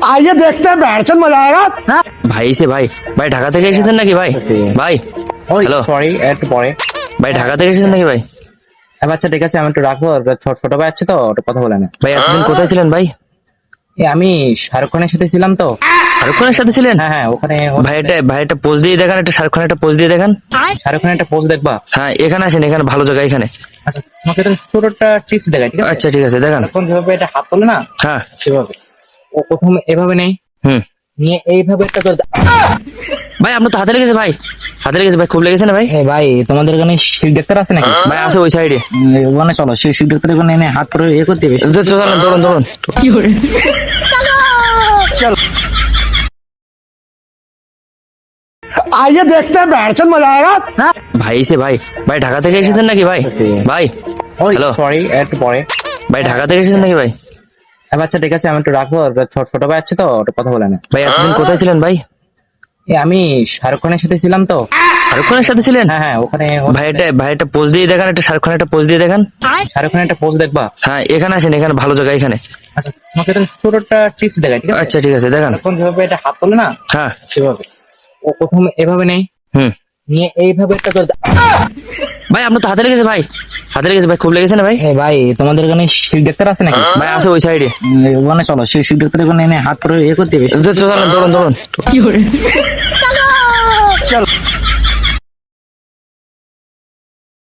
आइए देखते हैं बैठ मजा आएगा। ভাই সে ভাই ভাই ঢাকা থেকে এসেছেন নাকি ভাই? ভাই হ্যালো সরি একটু পরে। ভাই ঢাকা থেকে এসেছেন নাকি ভাই? হ্যাঁ বাচ্চা ঠিক আছে, আমি একটু রাখবো, ছোট ভাই আছে তো ওটা কথা বলে না। ভাই এতদিন কোথায় ছিলেন ভাই? আমি শাহরুখ খানের সাথে ছিলাম তো। শাহরুখ খানের সাথে ছিলেন? হ্যাঁ হ্যাঁ ওখানে ভাই একটা পোজ দিয়ে দেখান, একটা শাহরুখ খানের একটা পোজ দিয়ে দেখান। শাহরুখ খানের একটা পোস্ট দেখবা? হ্যাঁ এখানে আসেন, এখানে ভালো জায়গা এখানে। আচ্ছা তোমাকে তো ছোটটা টিপস দেখাই, ঠিক আছে? আচ্ছা ঠিক আছে দেখান। এখন যেভাবে এটা হাত তোলে না হ্যাঁ সেভাবে ও প্রথম এভাবে নেই, হুম নিয়ে এইভাবে একটা করে ভাই আপনার তো হাতে লেগেছে ভাই, হাতে লেগেছে ভাই, খুব লেগেছে না ভাই? ভাই তোমাদের এখানে শিখ ডাক্তার আছে নাকি? ভাই আছে ওই সাইডে। ওখানে চলো, শিখ ডাক্তার ওখানে এনে হাত করে এ করতে হবে। চলেন দৌড়ুন দৌড়ুন। आइए देखते हैं बैठ मजा आएगा। ভাই সে ভাই ভাই ঢাকা থেকে এসেছেন নাকি ভাই? ভাই হ্যালো সরি একটু পরে। ভাই ঢাকা থেকে এসেছেন নাকি ভাই? হ্যাঁ বাচ্চা ঠিক আছে, আমি একটু রাখবো, ছোট ভাই আছে তো ওটা কথা বলে না। ভাই এতদিন কোথায় ছিলেন ভাই? আমি শাহরুখ খানের সাথে ছিলাম তো। শাহরুখ খানের সাথে ছিলেন? হ্যাঁ হ্যাঁ ওখানে ভাই একটা পোজ দিয়ে দেখান, একটা শাহরুখ খানের একটা পোজ দিয়ে দেখান। শাহরুখ খানের একটা পোস্ট দেখবা? হ্যাঁ এখানে আসেন, এখানে ভালো জায়গা এখানে। আচ্ছা তোমাকে তো ছোটটা টিপস দেখাই, ঠিক আছে? আচ্ছা ঠিক আছে দেখান। এখন যেভাবে এটা হাত তোলে না হ্যাঁ সেভাবে ও প্রথম এভাবে নেই, হুম নিয়ে এইভাবে একটা করে ভাই আপনার তো হাতে লেগেছে ভাই, হাতে লেগেছে ভাই, খুব লেগেছে না ভাই? ভাই তোমাদের এখানে শিখ ডাক্তার আছে নাকি? ভাই আছে ওই সাইডে। ওখানে চলো, শিখ ডাক্তার ওখানে এনে হাত করে এ করতে হবে। চলেন দৌড়ুন দৌড়ুন।